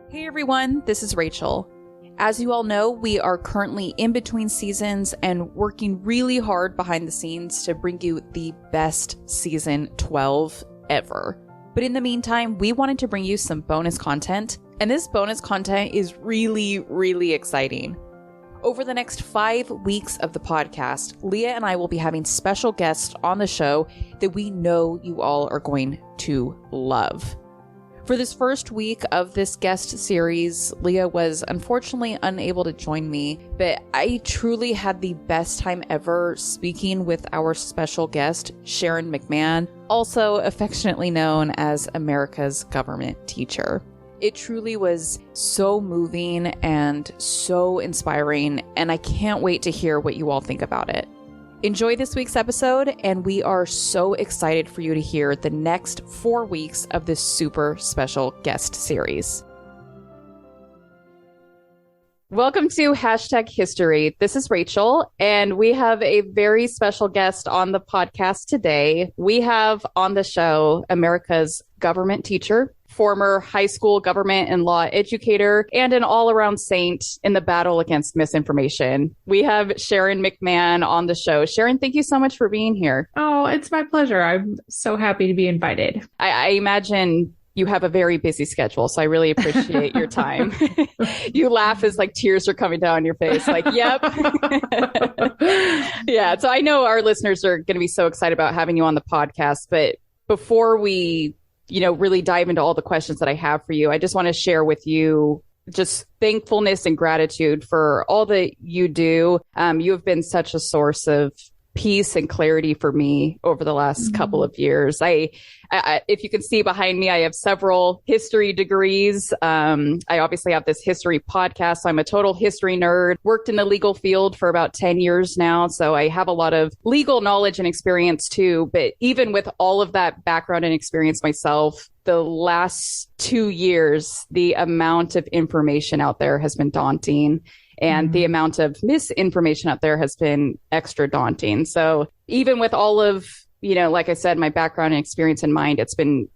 Hey everyone, this is Rachel. As you all know, we are currently in between seasons and working really hard behind the scenes to bring you the best season 12 ever. But in the meantime, we wanted to bring you some bonus content, and this bonus content is really exciting. Over the next 5 weeks of the podcast, Leah and I will be having special guests on the show that we know you all are going to love. For this first week of this guest series, Leah was unfortunately unable to join me, but I truly had the best time ever speaking with our special guest, Sharon McMahon, also affectionately known as America's government teacher. It truly was so moving and so inspiring, and I can't wait to hear what you all think about it. Enjoy this week's episode, and we are so excited for you to hear the next 4 weeks of this super special guest series. Welcome to #History. This is Rachel, and we have a very special guest on the podcast today. We have on the show America's government teacher, former high school government and law educator, and an all-around saint in the battle against misinformation. We have Sharon McMahon on the show. Sharon, thank you so much for being here. Oh, it's my pleasure. I'm so happy to be invited. I imagine you have a very busy schedule, so I really appreciate your time. You laugh as like tears are coming down your face, like, yep. Yeah, so I know our listeners are going to be so excited about having you on the podcast, but before we really dive into all the questions that I have for you, I just want to share with you just thankfulness and gratitude for all that you do. You have been such a source of peace and clarity for me over the last couple of years. I if you can see behind me, I have several history degrees. I obviously have this history podcast. So I'm a total history nerd, worked in the legal field for about 10 years now. So I have a lot of legal knowledge and experience too. But even with all of that background and experience myself, the last 2 years, the amount of information out there has been daunting. And the amount of misinformation out there has been extra daunting. So even with all of, like I said, my background and experience in mind, it's been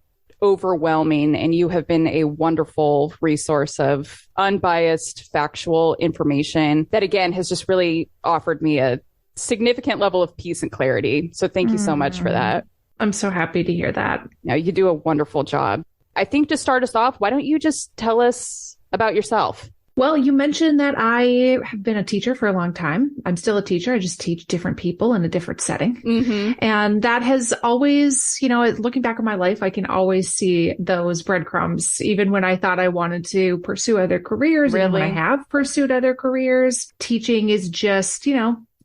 overwhelming. And you have been a wonderful resource of unbiased, factual information that, again, has just really offered me a significant level of peace and clarity. So thank you so much for that. I'm so happy to hear that. No, you do a wonderful job. I think to start us off, why don't you just tell us about yourself? Well, you mentioned that I have been a teacher for a long time. I'm still a teacher. I just teach different people in a different setting. And that has always, looking back on my life, I can always see those breadcrumbs, even when I thought I wanted to pursue other careers. Really? And when I have pursued other careers, teaching is just, it's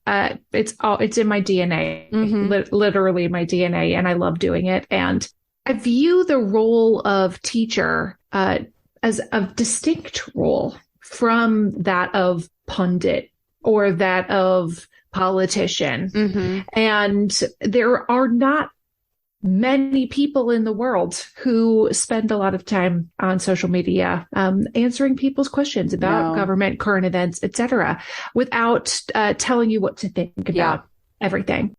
in my DNA, literally my DNA. And I love doing it. And I view the role of teacher as a distinct role from that of pundit or that of politician. And there are not many people in the world who spend a lot of time on social media answering people's questions about government, current events, etc., without telling you what to think about everything.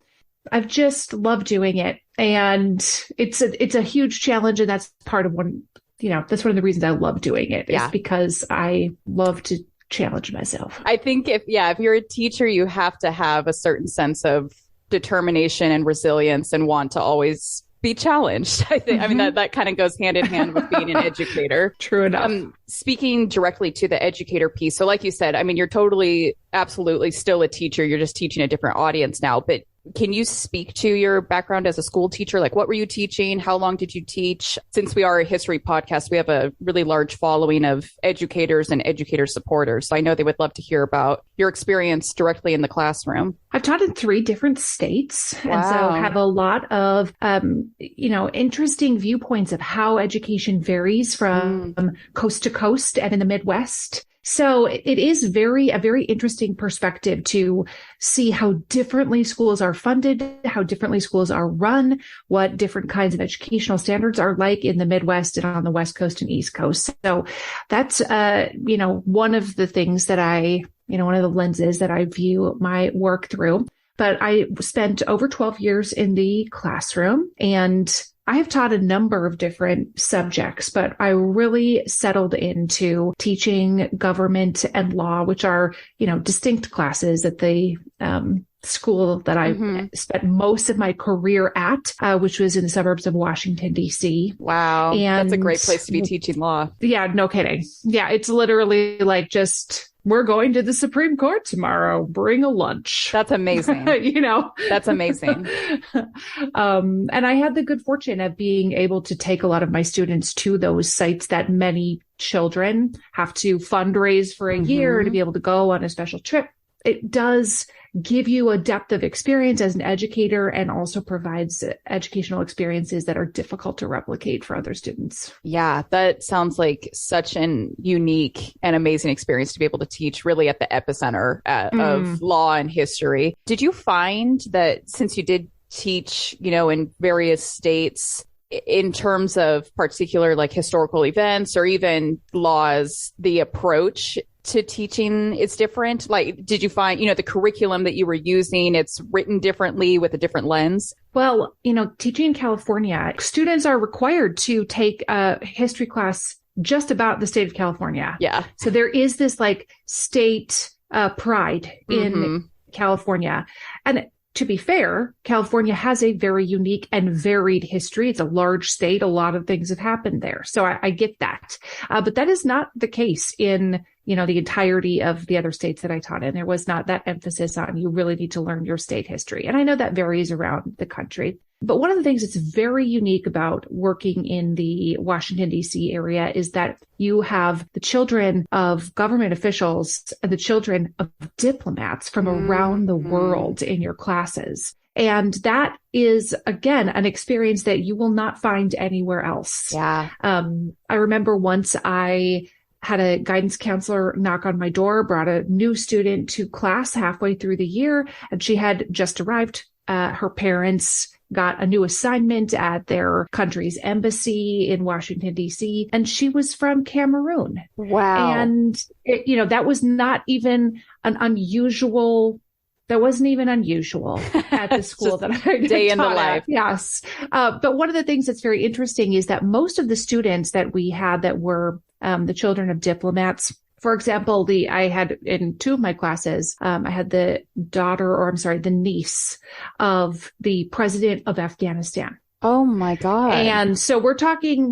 I've just loved doing it. And it's a huge challenge. And that's part of that's one of the reasons I love doing it is because I love to challenge myself. I think if you're a teacher, you have to have a certain sense of determination and resilience and want to always be challenged. I think, I mean, that kind of goes hand in hand with being an educator. True enough. Speaking directly to the educator piece. So like you said, I mean, you're absolutely still a teacher. You're just teaching a different audience now, but can you speak to your background as a school teacher? Like, what were you teaching? How long did you teach? Since we are a history podcast, we have a really large following of educators and educator supporters. So I know they would love to hear about your experience directly in the classroom. I've taught in 3 different states. Wow. And so have a lot of, interesting viewpoints of how education varies from coast to coast and in the Midwest. So it is a very interesting perspective to see how differently schools are funded, how differently schools are run, what different kinds of educational standards are like in the Midwest and on the West Coast and East Coast. So that's, one of the things that one of the lenses that I view my work through. But I spent over 12 years in the classroom, and I have taught a number of different subjects, but I really settled into teaching government and law, which are, distinct classes at the school that I spent most of my career at, which was in the suburbs of Washington, D.C. Wow. And that's a great place to be teaching law. Yeah, no kidding. Yeah, it's literally like just, we're going to the Supreme Court tomorrow. Bring a lunch. That's amazing. That's amazing. And I had the good fortune of being able to take a lot of my students to those sites that many children have to fundraise for a year to be able to go on a special trip. It does give you a depth of experience as an educator and also provides educational experiences that are difficult to replicate for other students. Yeah, that sounds like such an unique and amazing experience to be able to teach really at the epicenter of law and history. Did you find that since you did teach, in various states, in terms of particular like historical events or even laws, the approach to teaching is different? Like, did you find, the curriculum that you were using, it's written differently with a different lens? Well, teaching in California, students are required to take a history class just about the state of California. Yeah. So there is this like state pride in California. And to be fair, California has a very unique and varied history. It's a large state. A lot of things have happened there. So I get that. But that is not the case in, the entirety of the other states that I taught in. There was not that emphasis on you really need to learn your state history. And I know that varies around the country. But one of the things that's very unique about working in the Washington, D.C. area is that you have the children of government officials and the children of diplomats from around the world in your classes. And that is, again, an experience that you will not find anywhere else. Yeah. I remember once I had a guidance counselor knock on my door, brought a new student to class halfway through the year, and she had just arrived. Her parents got a new assignment at their country's embassy in Washington, D.C., and she was from Cameroon. Wow. And, that was not even an unusual. That wasn't even unusual at the school that I day in the life. Yes. But one of the things that's very interesting is that most of the students that we had that were the children of diplomats, for example, I had in two of my classes, I had the niece of the president of Afghanistan. Oh my God. And so we're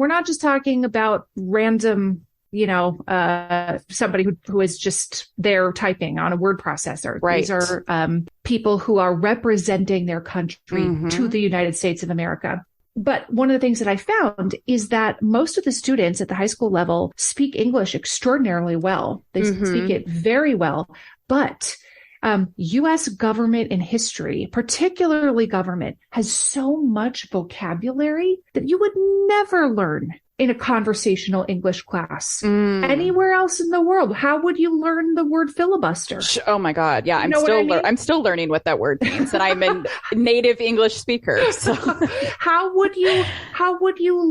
not just talking about random, somebody who is just there typing on a word processor. Right. These are people who are representing their country to the United States of America. But one of the things that I found is that most of the students at the high school level speak English extraordinarily well. They speak it very well. But U.S. government and history, particularly government, has so much vocabulary that you would never learn in a conversational English class anywhere else in the world. How would you learn the word filibuster? Oh my God. Yeah. I'm still learning what that word means, and I'm a native English speaker. So how would you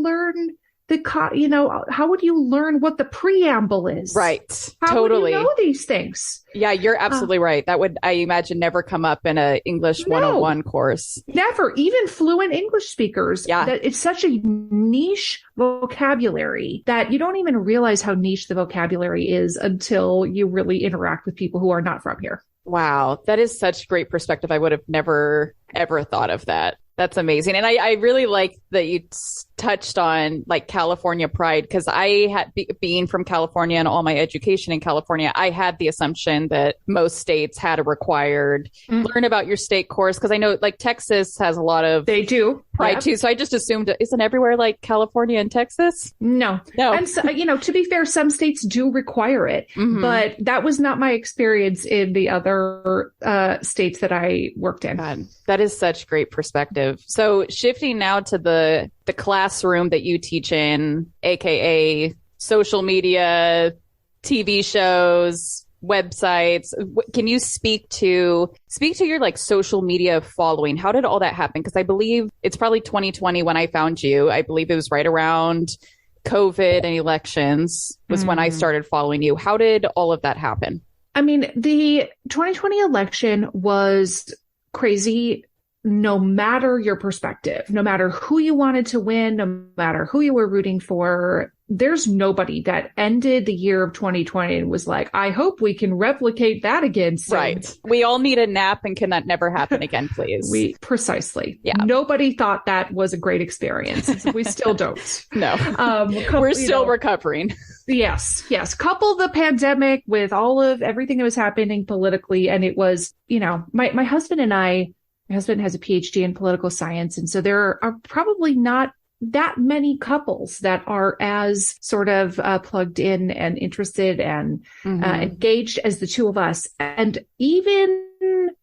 learn how would you learn what the preamble is? Right. How totally. would you know these things? Yeah, you're absolutely right. That would, I imagine, never come up in a English 101 course. Never. Even fluent English speakers. Yeah. That it's such a niche vocabulary that you don't even realize how niche the vocabulary is until you really interact with people who are not from here. Wow. That is such great perspective. I would have never, ever thought of that. That's amazing. And I really like that you touched on like California pride, because I had being from California and all my education in California, I had the assumption that most states had a required learn about your state course. Cause I know like Texas has a lot of they do pride too. So I just assumed isn't everywhere like California and Texas? No. And so, to be fair, some states do require it, but that was not my experience in the other states that I worked in. God, that is such great perspective. So shifting now to the classroom that you teach in, aka social media, TV shows, websites. Can you speak to your like social media following? How did all that happen? Because I believe it's probably 2020 when I found you. I believe it was right around COVID and elections was when I started following you. How did all of that happen? I mean, the 2020 election was crazy no matter your perspective, no matter who you wanted to win, no matter who you were rooting for, there's nobody that ended the year of 2020 and was like, I hope we can replicate that again soon. Right. We all need a nap, and can that never happen again, please? Precisely. Yeah. Nobody thought that was a great experience. We still don't. No. We're still recovering. Yes. Couple the pandemic with all of everything that was happening politically. And it was, my husband and my husband has a PhD in political science. And so there are probably not that many couples that are as sort of plugged in and interested and engaged as the two of us. And even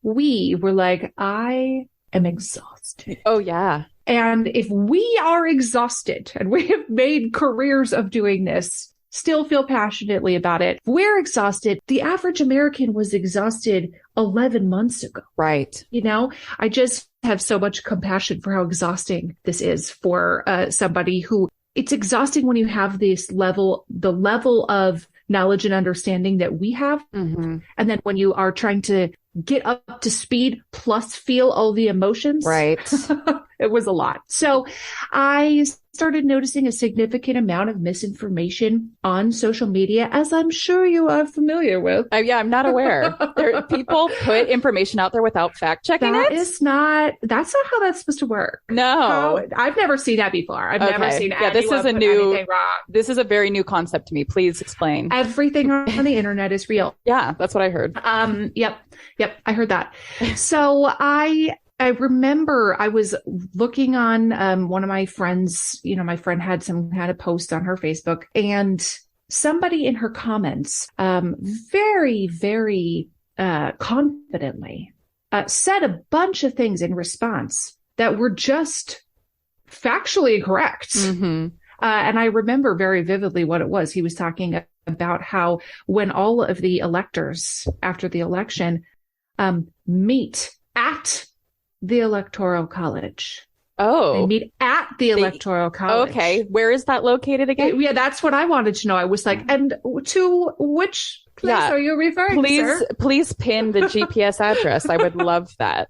we were like, I am exhausted. Oh, yeah. And if we are exhausted and we have made careers of doing this, still feel passionately about it, we're exhausted. The average American was exhausted 11 months ago. Right. I just have so much compassion for how exhausting this is for somebody who it's exhausting when you have the level of knowledge and understanding that we have. Mm-hmm. And then when you are trying to get up to speed plus feel all the emotions. Right. It was a lot. So I started noticing a significant amount of misinformation on social media, as I'm sure you are familiar with. Yeah, I'm not aware. People put information out there without fact checking it. That's not how that's supposed to work. No. I've never seen that before. I've never seen anything wrong. This is a very new concept to me. Please explain. Everything on the internet is real. Yeah, that's what I heard. Yep, I heard that. So I remember I was looking on one of my friends, my friend had a post on her Facebook, and somebody in her comments very, very confidently said a bunch of things in response that were just factually incorrect. Mm-hmm. And I remember very vividly what it was. He was talking about how when all of the electors after the election meet at the Electoral College. Oh. They meet at the Electoral College. Okay. Where is that located again? Yeah, that's what I wanted to know. I was like, and to which place are you referring, sir? Please pin the GPS address. I would love that.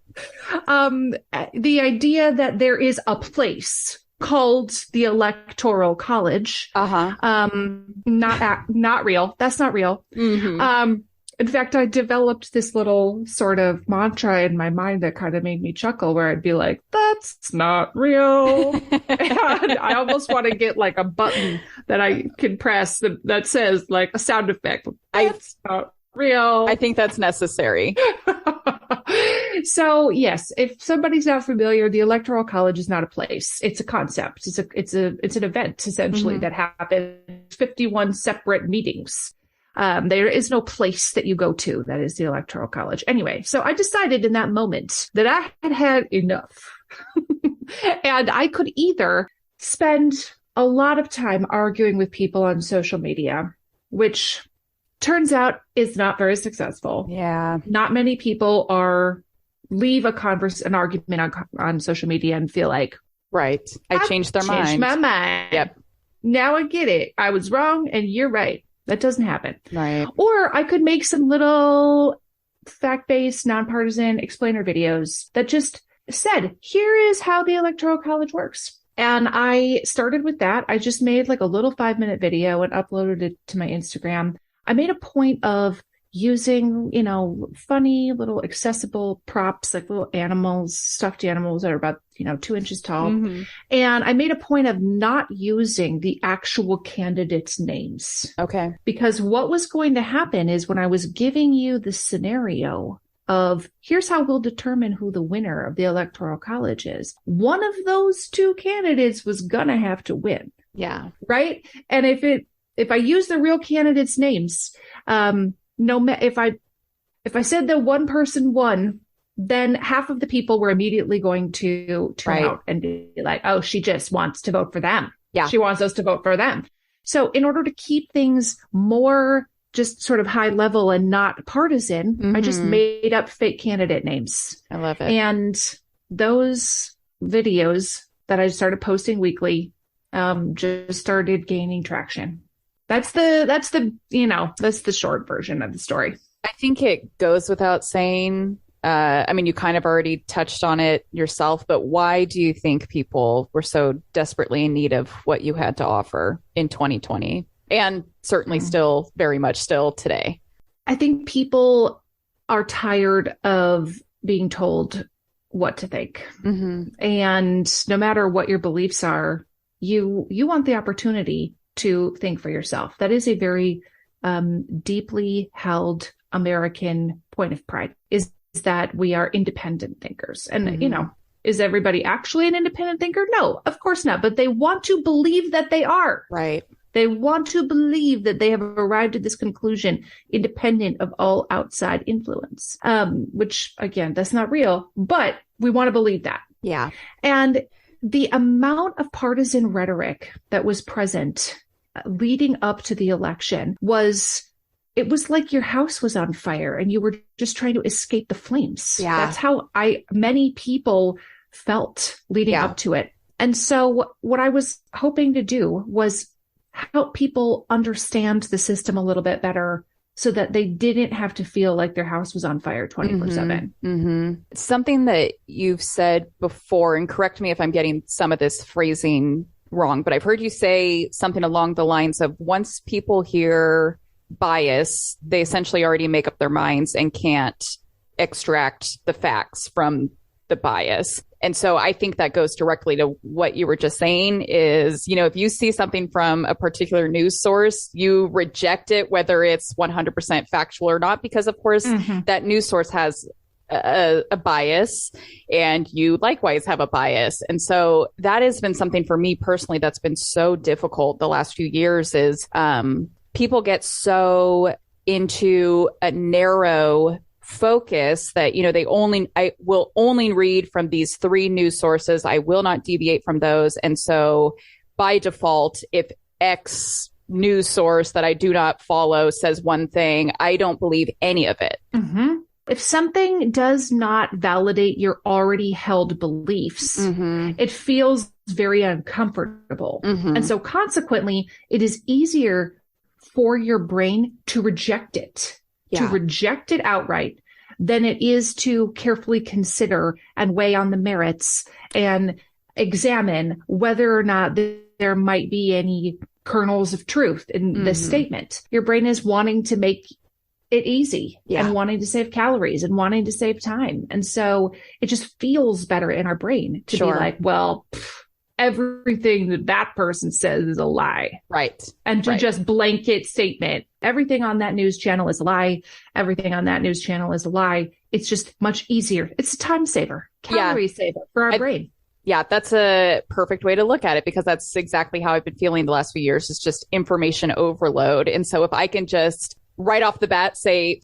The idea that there is a place called the Electoral College. Not real. That's not real. Mm-hmm. In fact, I developed this little sort of mantra in my mind that kind of made me chuckle, where I'd be like, that's not real. And I almost want to get like a button that I can press that says like a sound effect. That's not real. I think that's necessary. So yes, if somebody's not familiar, the Electoral College is not a place. It's a concept. It's an event essentially that happens 51 separate meetings. There is no place that you go to that is the Electoral College. Anyway, so I decided in that moment that I had enough. And I could either spend a lot of time arguing with people on social media, which turns out is not very successful. Yeah. Not many people leave an argument on social media and feel like, right, I changed their mind. Changed my mind. Yep. Now I get it. I was wrong and you're right. That doesn't happen. Right. Or I could make some little fact-based, nonpartisan explainer videos that just said, here is how the Electoral College works. And I started with that. I just made like a little 5-minute video and uploaded it to my Instagram. I made a point of using, funny little accessible props, like little animals, stuffed animals that are about, 2 inches tall. Mm-hmm. And I made a point of not using the actual candidates' names. Okay. Because what was going to happen is when I was giving you the scenario of here's how we'll determine who the winner of the Electoral College is, one of those two candidates was going to have to win. Yeah. Right. And if I use the real candidates' names, if I said that one person won, then half of the people were immediately going to turn out and be like, oh, she just wants to vote for them. Yeah. She wants us to vote for them. So in order to keep things more just sort of high level and not partisan, I just made up fake candidate names. I love it. And those videos that I started posting weekly just started gaining traction. That's the short version of the story. I think it goes without saying I mean, you kind of already touched on it yourself, but why do you think people were so desperately in need of what you had to offer in 2020 and certainly still very much still today? I think people are tired of being told what to think. And no matter what your beliefs are, you want the opportunity to think for yourself. That is a very deeply held American point of pride, is that we are independent thinkers. And, is everybody actually an independent thinker? No, of course not. But they want to believe that they are. Right. They want to believe that they have arrived at this conclusion independent of all outside influence, which, again, that's not real, but we want to believe that. Yeah. And the amount of partisan rhetoric that was present leading up to the election it was like your house was on fire and you were just trying to escape the flames. Yeah. That's how many people felt leading up to it. And so what I was hoping to do was help people understand the system a little bit better so that they didn't have to feel like their house was on fire 24/7. Something that you've said before, and correct me if I'm getting some of this phrasing wrong, but I've heard you say something along the lines of once people hear bias, they essentially already make up their minds and can't extract the facts from the bias. And so I think that goes directly to what you were just saying is, if you see something from a particular news source, you reject it, whether it's 100% factual or not, because of course that news source has a bias and you likewise have a bias. And so that has been something for me personally that's been so difficult the last few years is people get so into a narrow focus that, I will only read from these 3 news sources. I will not deviate from those. And so by default, if X news source that I do not follow says one thing, I don't believe any of it. If something does not validate your already held beliefs, it feels very uncomfortable. And so consequently, it is easier for your brain to reject it, to reject it outright, than it is to carefully consider and weigh on the merits and examine whether or not there might be any kernels of truth in this statement. Your brain is wanting to make it easy and wanting to save calories and wanting to save time. And so it just feels better in our brain to be like, well, everything that person says is a lie. Right. And to just blanket statement, everything on that news channel is a lie. Everything on that news channel is a lie. It's just much easier. It's a time saver, calorie saver for our brain. Yeah, that's a perfect way to look at it because that's exactly how I've been feeling the last few years. It's just information overload. And so if I can just right off the bat say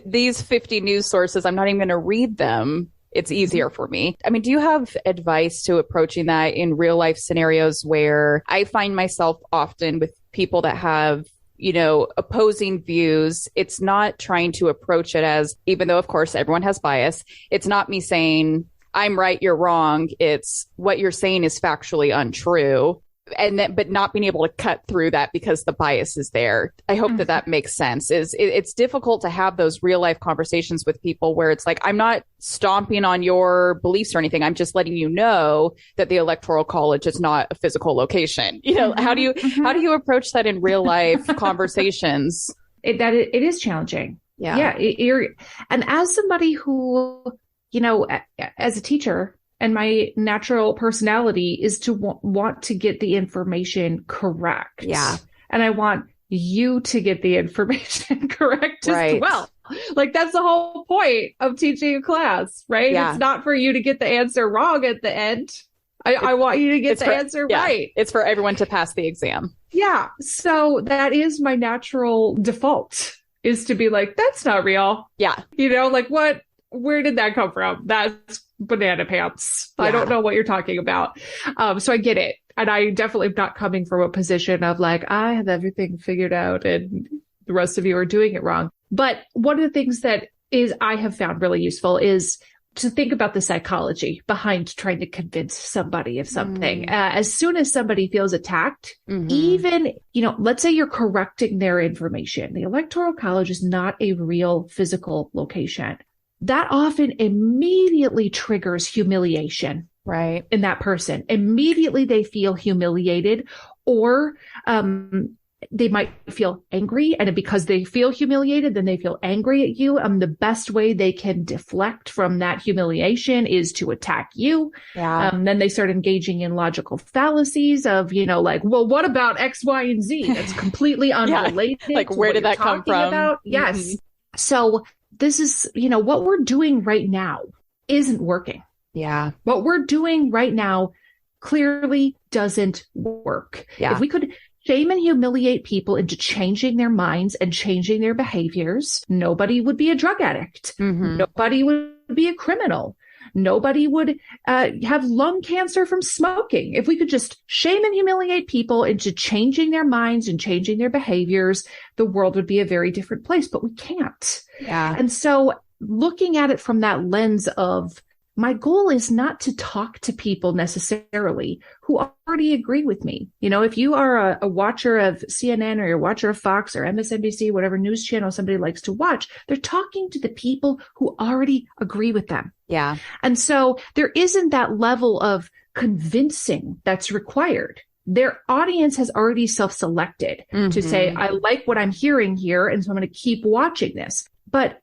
these 50 news sources, I'm not even going to read them. It's easier for me. I mean, do you have advice to approaching that in real life scenarios where I find myself often with people that have, opposing views? It's not trying to approach it as, even though of course everyone has bias, it's not me saying I'm right, you're wrong. It's what you're saying is factually untrue. But not being able to cut through that because the bias is there. I hope that makes sense. It's difficult to have those real life conversations with people where it's like, I'm not stomping on your beliefs or anything. I'm just letting you know that the Electoral College is not a physical location. How do you approach that in real life conversations? It is challenging. Yeah. And as somebody who, as a teacher, and my natural personality is to want to get the information correct. Yeah. And I want you to get the information correct as well. Like that's the whole point of teaching a class, right? Yeah. It's not for you to get the answer wrong at the end. I want you to get the answer right. It's for everyone to pass the exam. Yeah. So that is my natural default, is to be like, that's not real. Yeah. What? Where did that come from? That's banana pants. Yeah. I don't know what you're talking about. So I get it. And I definitely am not coming from a position of like, I have everything figured out and the rest of you are doing it wrong. But one of the things that I have found really useful is to think about the psychology behind trying to convince somebody of something. As soon as somebody feels attacked, even, let's say you're correcting their information. The Electoral College is not a real physical location. that often immediately triggers humiliation. Right. In that person. Immediately they feel humiliated, or they might feel angry. And because they feel humiliated, then they feel angry at you. The best way they can deflect from that humiliation is to attack you. Yeah. Then they start engaging in logical fallacies of, like, well, what about X, Y, and Z? That's completely unrelated. Like, where did that come from? About. Yes. So this is, what we're doing right now isn't working. Yeah. What we're doing right now clearly doesn't work. Yeah. If we could shame and humiliate people into changing their minds and changing their behaviors, nobody would be a drug addict. Mm-hmm. Nobody would be a criminal. Nobody would have lung cancer from smoking. If we could just shame and humiliate people into changing their minds and changing their behaviors, the world would be a very different place, but we can't. Yeah. And so looking at it from that lens of, my goal is not to talk to people necessarily who already agree with me. If you are a watcher of CNN or you're a watcher of Fox or MSNBC, whatever news channel somebody likes to watch, they're talking to the people who already agree with them. Yeah. And so there isn't that level of convincing that's required. Their audience has already self-selected to say, I like what I'm hearing here, and so I'm going to keep watching this. But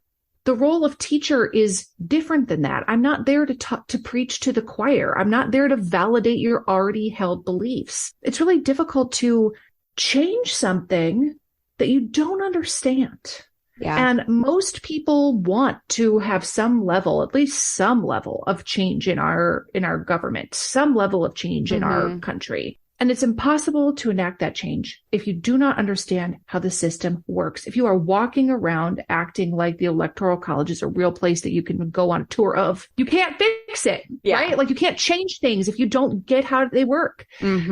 the role of teacher is different than that. I'm not there to preach to the choir. I'm not there to validate your already held beliefs. It's really difficult to change something that you don't understand. Yeah. And most people want to have some level, at least some level of change in our government, some level of change in our country. And it's impossible to enact that change if you do not understand how the system works. If you are walking around acting like the Electoral College is a real place that you can go on a tour of, you can't fix it, right? Like, you can't change things if you don't get how they work.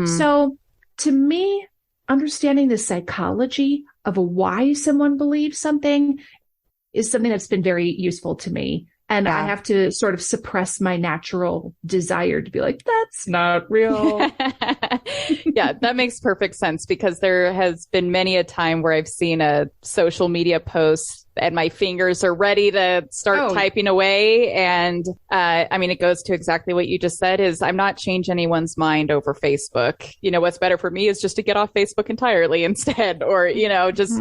So to me, understanding the psychology of why someone believes something is something that's been very useful to me. And I have to sort of suppress my natural desire to be like, that's not real. Yeah, that makes perfect sense, because there has been many a time where I've seen a social media post and my fingers are ready to start typing away. And it goes to exactly what you just said, is I'm not changing anyone's mind over Facebook. What's better for me is just to get off Facebook entirely instead, or, just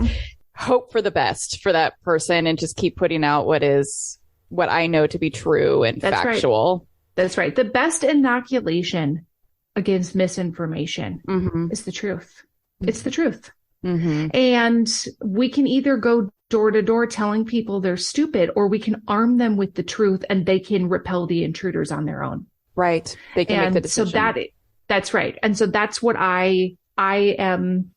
hope for the best for that person and just keep putting out what I know to be true and factual. Right. That's right. The best inoculation against misinformation is the truth. It's the truth. And we can either go door to door telling people they're stupid, or we can arm them with the truth and they can repel the intruders on their own. Right. They can make the decision. So that's right. And so that's what I am.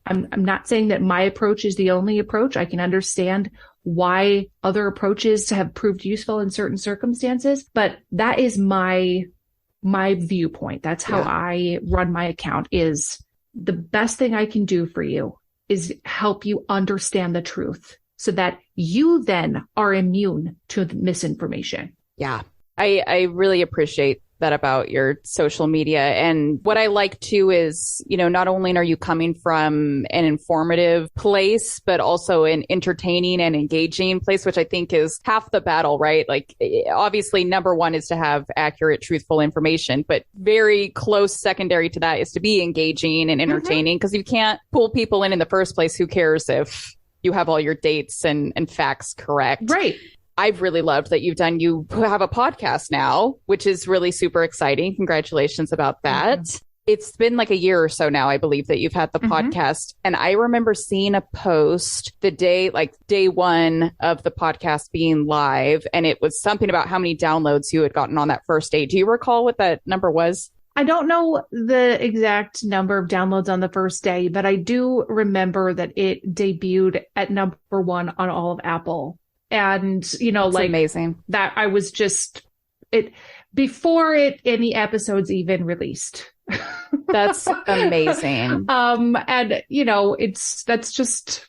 I'm not saying that my approach is the only approach. I can understand why other approaches have proved useful in certain circumstances, but that is my viewpoint. That's how I run my account. Is the best thing I can do for you is help you understand the truth so that you then are immune to the misinformation. Yeah. I really appreciate that about your social media. And what I like too is, not only are you coming from an informative place, but also an entertaining and engaging place, which I think is half the battle, right? Like, obviously, number one is to have accurate, truthful information, but very close secondary to that is to be engaging and entertaining, because you can't pull people in the first place. Who cares if you have all your dates and facts correct? Right. I've really loved that you have a podcast now, which is really super exciting. Congratulations about that. It's been like a year or so now, I believe, that you've had the podcast. And I remember seeing a post the day one of the podcast being live. And it was something about how many downloads you had gotten on that first day. Do you recall what that number was? I don't know the exact number of downloads on the first day, but I do remember that it debuted at number one on all of Apple. And, That's amazing that I was just before any episodes even released. That's amazing. And that's just,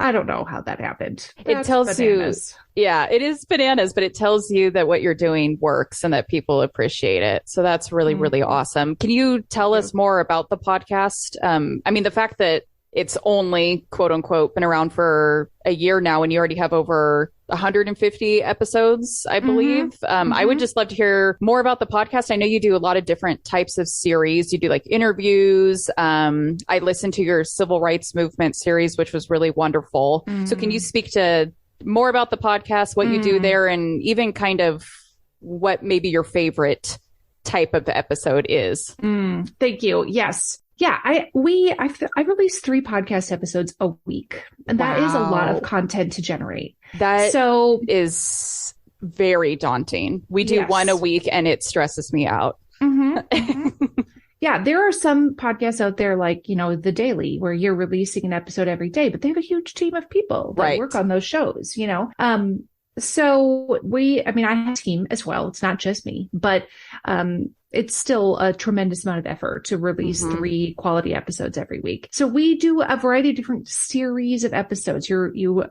I don't know how that happened. It tells bananas. It is bananas, but it tells you that what you're doing works and that people appreciate it. So that's really, really awesome. Can you tell us more about the podcast? The fact that it's only quote unquote been around for a year now, and you already have over 150 episodes, I believe. I would just love to hear more about the podcast. I know you do a lot of different types of series. You do like interviews. I listened to your civil rights movement series, which was really wonderful. So can you speak to more about the podcast, what you do there, and even kind of what maybe your favorite type of episode is? Thank you. Yes. Yeah, I release 3 podcast episodes a week, and that is a lot of content to generate. That is very daunting. We do one a week, and it stresses me out. Yeah, there are some podcasts out there like, The Daily, where you're releasing an episode every day, but they have a huge team of people that work on those shows, So I have a team as well. It's not just me, but it's still a tremendous amount of effort to release 3 quality episodes every week. So we do a variety of different series of episodes. You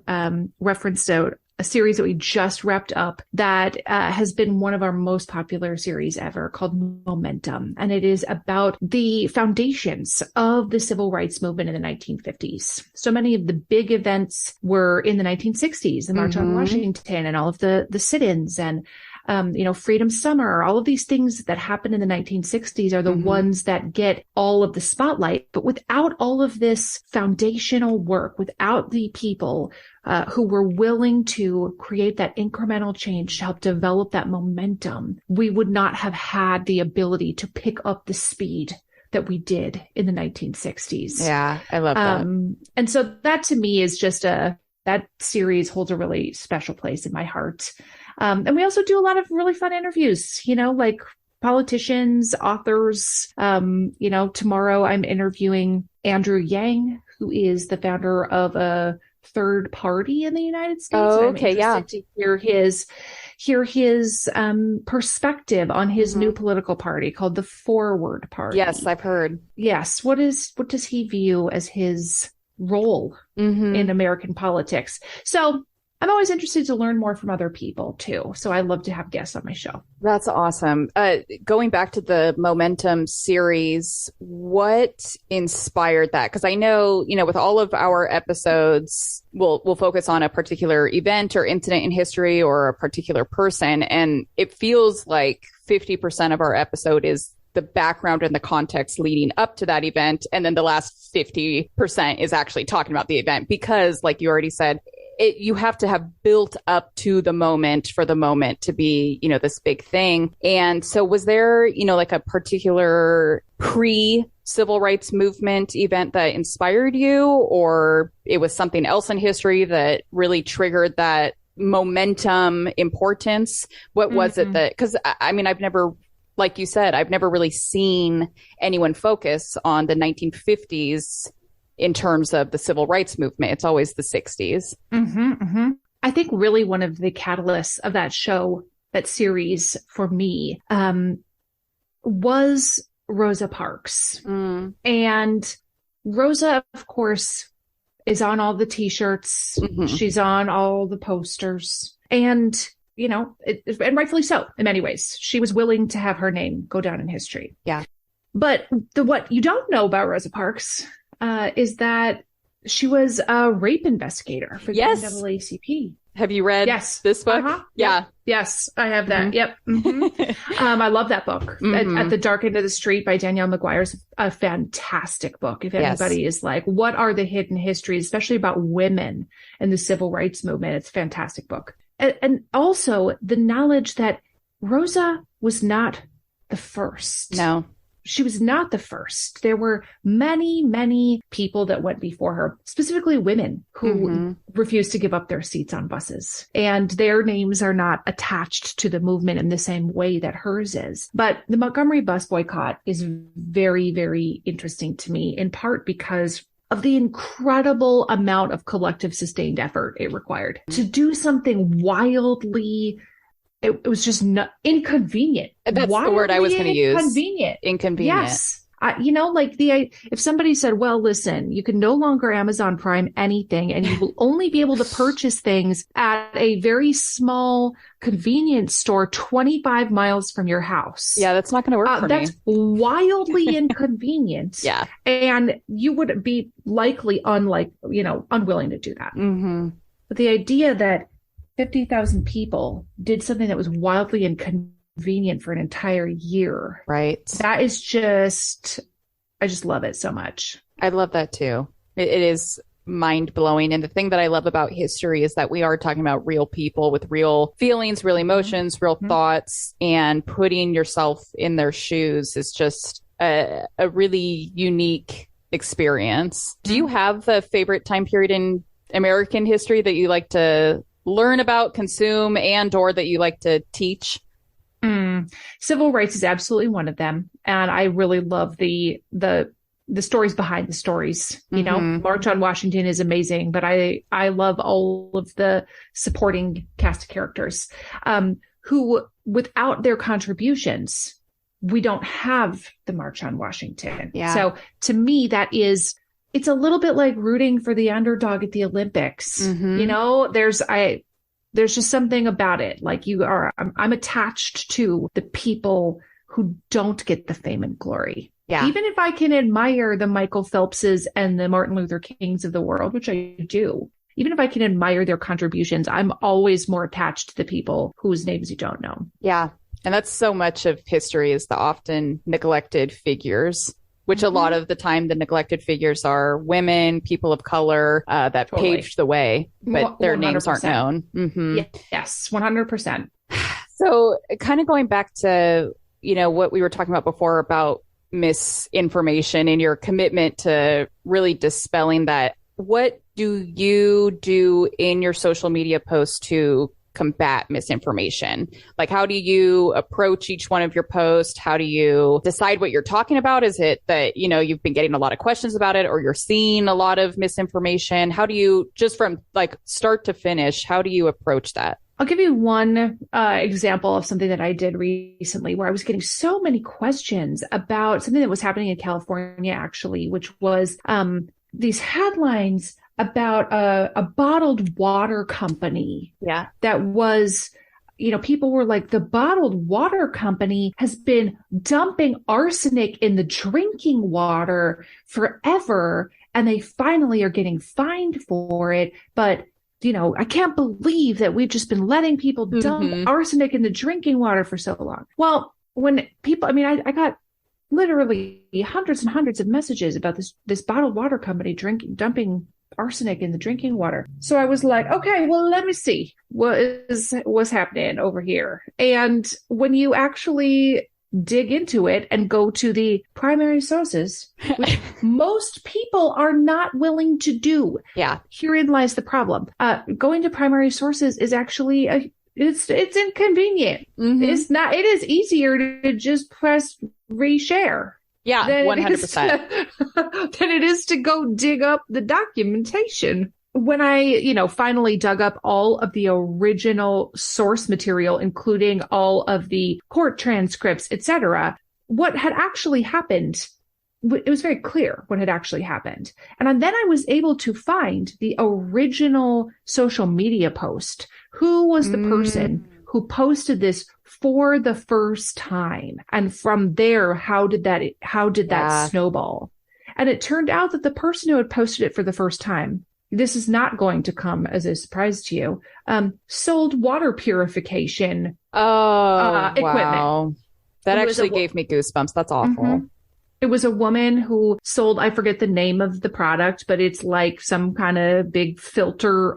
referenced a series that we just wrapped up that has been one of our most popular series ever, called Momentum. And it is about the foundations of the civil rights movement in the 1950s. So many of the big events were in the 1960s, the March on Washington and all of the sit-ins and Freedom Summer, all of these things that happened in the 1960s are the ones that get all of the spotlight. But without all of this foundational work, without the people who were willing to create that incremental change to help develop that momentum, we would not have had the ability to pick up the speed that we did in the 1960s. Yeah, I love that. And so that to me is just that series holds a really special place in my heart. And we also do a lot of really fun interviews, like politicians, authors. Tomorrow I'm interviewing Andrew Yang, who is the founder of a third party in the United States. Oh, okay. Yeah. To hear his perspective on his new political party called the Forward Party. Yes, I've heard. Yes. What does he view as his role in American politics? So I'm always interested to learn more from other people too. So I love to have guests on my show. That's awesome. Going back to the Momentum series, what inspired that? Because I know, with all of our episodes, we'll focus on a particular event or incident in history or a particular person. And it feels like 50% of our episode is the background and the context leading up to that event. And then the last 50% is actually talking about the event because, like you already said, you have to have built up to the moment for the moment to be, this big thing. And so was there, like a particular pre-civil rights movement event that inspired you, or it was something else in history that really triggered that momentum importance? What was it that, because I've never, like you said, I've never really seen anyone focus on the 1950s in terms of the civil rights movement. It's always the 60s. I think really one of the catalysts of that show, that series for me, was Rosa Parks. And Rosa, of course, is on all the t-shirts. She's on all the posters. And, and rightfully so in many ways. She was willing to have her name go down in history. Yeah. But what you don't know about Rosa Parks is that she was a rape investigator for the NAACP. Have you read this book? Yeah. Yep. Yes, I have that. Yep. I love that book. At the Dark End of the Street by Danielle McGuire is a fantastic book. If anybody is like, what are the hidden histories, especially about women in the civil rights movement? It's a fantastic book. And also the knowledge that Rosa was not the first. No. She was not the first. There were many, many people that went before her, specifically women who refused to give up their seats on buses. And their names are not attached to the movement in the same way that hers is. But the Montgomery bus boycott is very, very interesting to me, in part because of the incredible amount of collective sustained effort it required to do something wildly. It was just inconvenient. That's the word I was going to use. Inconvenient. Inconvenient. Yes. like if somebody said, well, listen, you can no longer Amazon Prime anything, and you will only be able to purchase things at a very small convenience store 25 miles from your house. Yeah, that's not going to work for me. That's wildly inconvenient. Yeah. And you would be likely unwilling to do that. Mm-hmm. But the idea that 50,000 people did something that was wildly inconvenient for an entire year. Right. That is I just love it so much. I love that too. It is mind blowing. And the thing that I love about history is that we are talking about real people with real feelings, real emotions, real thoughts, and putting yourself in their shoes is just a really unique experience. Do you have a favorite time period in American history that you like to learn about, consume, and or that you like to teach? Civil rights is absolutely one of them. And I really love the stories behind the stories. You know, March on Washington is amazing, but I love all of the supporting cast of characters who, without their contributions, we don't have the March on Washington. Yeah. So to me, it's a little bit like rooting for the underdog at the Olympics. You know, there's just something about it. Like I'm attached to the people who don't get the fame and glory. Yeah. Even if I can admire the Michael Phelpses and the Martin Luther Kings of the world, which I do, even if I can admire their contributions, I'm always more attached to the people whose names you don't know. Yeah. And that's so much of history is the often neglected figures, which a lot of the time the neglected figures are women, people of color that paved the way, but their 100%. Names aren't known. Mm-hmm. Yes, 100%. So kind of going back to, what we were talking about before about misinformation and your commitment to really dispelling that, what do you do in your social media posts to combat misinformation? Like, how do you approach each one of your posts? How do you decide what you're talking about? Is it that, you've been getting a lot of questions about it, or you're seeing a lot of misinformation? How do you, just from like start to finish, how do you approach that? I'll give you one example of something that I did recently where I was getting so many questions about something that was happening in California, actually, which was these headlines about a bottled water company. Yeah. That was, people were like, the bottled water company has been dumping arsenic in the drinking water forever, and they finally are getting fined for it. But I can't believe that we've just been letting people dump arsenic in the drinking water for so long. Well, when people, I got literally hundreds and hundreds of messages about this bottled water company dumping arsenic in the drinking water. So I was like, okay, well, let me see what's happening over here. And when you actually dig into it and go to the primary sources, which most people are not willing to do. Yeah. Herein lies the problem. Going to primary sources is actually it's inconvenient. It is easier to just press reshare. Yeah, 100%. Than it is to go dig up the documentation. When I, finally dug up all of the original source material, including all of the court transcripts, etc., what had actually happened, it was very clear what had actually happened. And then I was able to find the original social media post. Who was the person who posted this for the first time? And from there, how did that snowball? And it turned out that the person who had posted it for the first time, this is not going to come as a surprise to you, sold water purification equipment. Wow. That actually gave me goosebumps. That's awful. It was a woman who sold, I forget the name of the product, but it's like some kind of big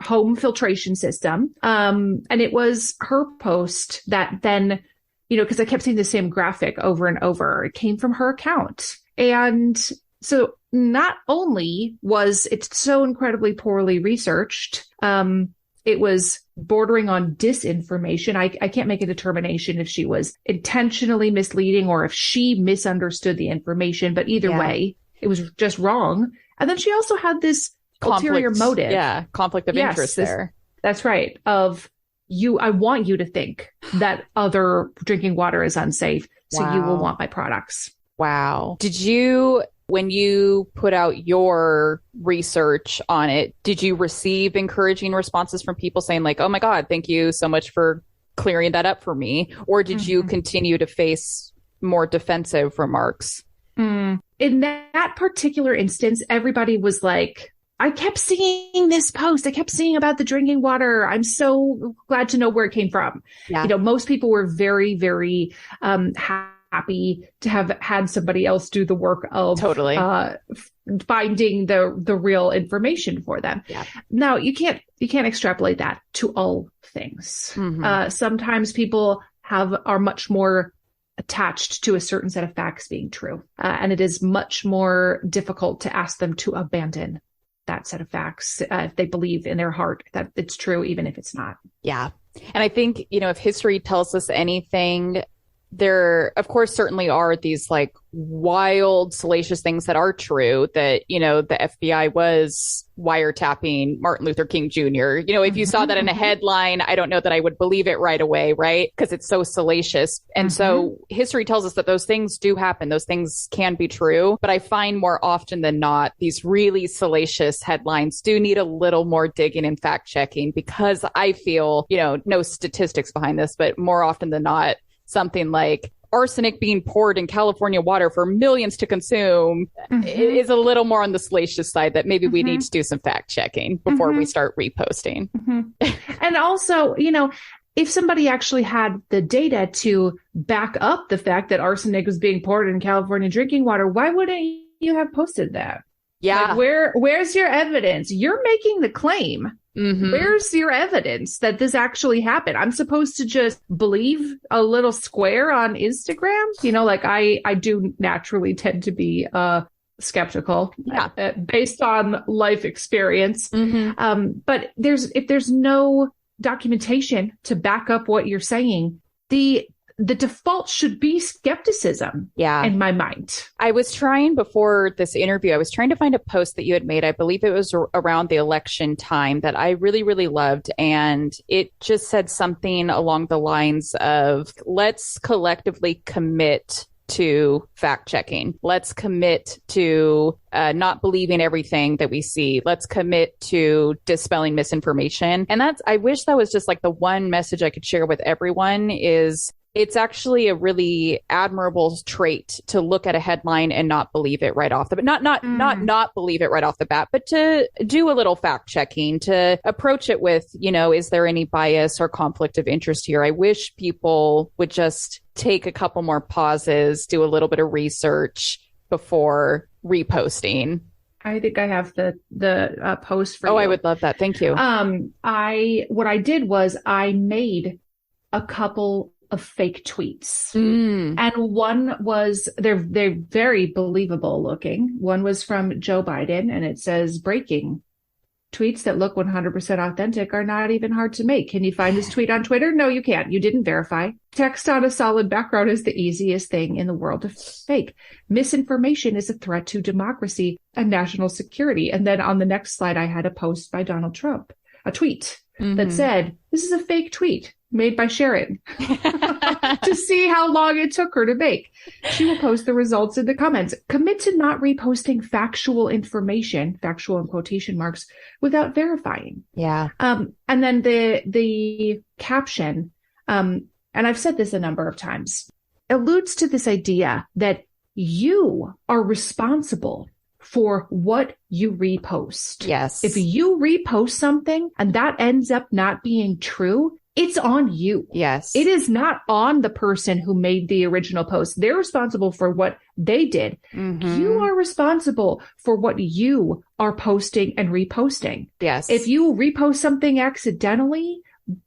home filtration system. And it was her post that then, because I kept seeing the same graphic over and over, it came from her account. And so not only was it so incredibly poorly researched, it was bordering on disinformation. I can't make a determination if she was intentionally misleading or if she misunderstood the information, but either way, it was just wrong. And then she also had this ulterior motive. Yeah, conflict of interest there. That's right. I want you to think that other drinking water is unsafe, so you will want my products. Wow. When you put out your research on it, did you receive encouraging responses from people saying like, oh my God, thank you so much for clearing that up for me? Or did you continue to face more defensive remarks? In that particular instance, everybody was like, I kept seeing this post. I kept seeing about the drinking water. I'm so glad to know where it came from. Yeah. Most people were very, very happy to have had somebody else do the work of finding the real information for them. Yeah. Now, you can't extrapolate that to all things. Sometimes people are much more attached to a certain set of facts being true. And it is much more difficult to ask them to abandon that set of facts if they believe in their heart that it's true, even if it's not. Yeah. And I think, if history tells us anything, there, of course, certainly are these like wild, salacious things that are true that, the FBI was wiretapping Martin Luther King Jr. If you saw that in a headline, I don't know that I would believe it right away, right? Because it's so salacious. And so history tells us that those things do happen. Those things can be true. But I find more often than not, these really salacious headlines do need a little more digging and fact checking, because I feel, no statistics behind this, but more often than not, something like arsenic being poured in California water for millions to consume is a little more on the salacious side that maybe we need to do some fact checking before we start reposting. And also, if somebody actually had the data to back up the fact that arsenic was being poured in California drinking water, why wouldn't you have posted that? Yeah. Like, where's your evidence? You're making the claim. Where's your evidence that this actually happened? I'm supposed to just believe a little square on Instagram? I do naturally tend to be skeptical based on life experience. But if there's no documentation to back up what you're saying, the default should be skepticism in my mind. I was trying before this interview, I was trying to find a post that you had made. I believe it was around the election time that I really, really loved. And it just said something along the lines of, let's collectively commit to fact checking. Let's commit to not believing everything that we see. Let's commit to dispelling misinformation. And I wish that was just like the one message I could share with everyone is, it's actually a really admirable trait to look at a headline and not believe it right off the bat. Not believe it right off the bat, but to do a little fact checking, to approach it with, is there any bias or conflict of interest here? I wish people would just take a couple more pauses, do a little bit of research before reposting. I think I have the post for you. Oh, I would love that. Thank you. What I did was I made a couple of fake tweets. And one was, they're very believable looking. One was from Joe Biden, and it says, breaking: tweets that look 100% authentic are not even hard to make. Can you find this tweet on Twitter? No, you can't. You didn't verify. Text on a solid background is the easiest thing in the world to fake. Misinformation is a threat to democracy and national security. And then on the next slide, I had a post by Donald Trump, a tweet that said, this is a fake tweet made by Sharon to see how long it took her to make. She will post the results in the comments. Commit to not reposting factual information, factual in quotation marks, without verifying. Yeah. And then the caption, and I've said this a number of times, alludes to this idea that you are responsible for what you repost. Yes. If you repost something and that ends up not being true, it's on you. Yes. It is not on the person who made the original post. They're responsible for what they did. You are responsible for what you are posting and reposting. Yes. If you repost something accidentally,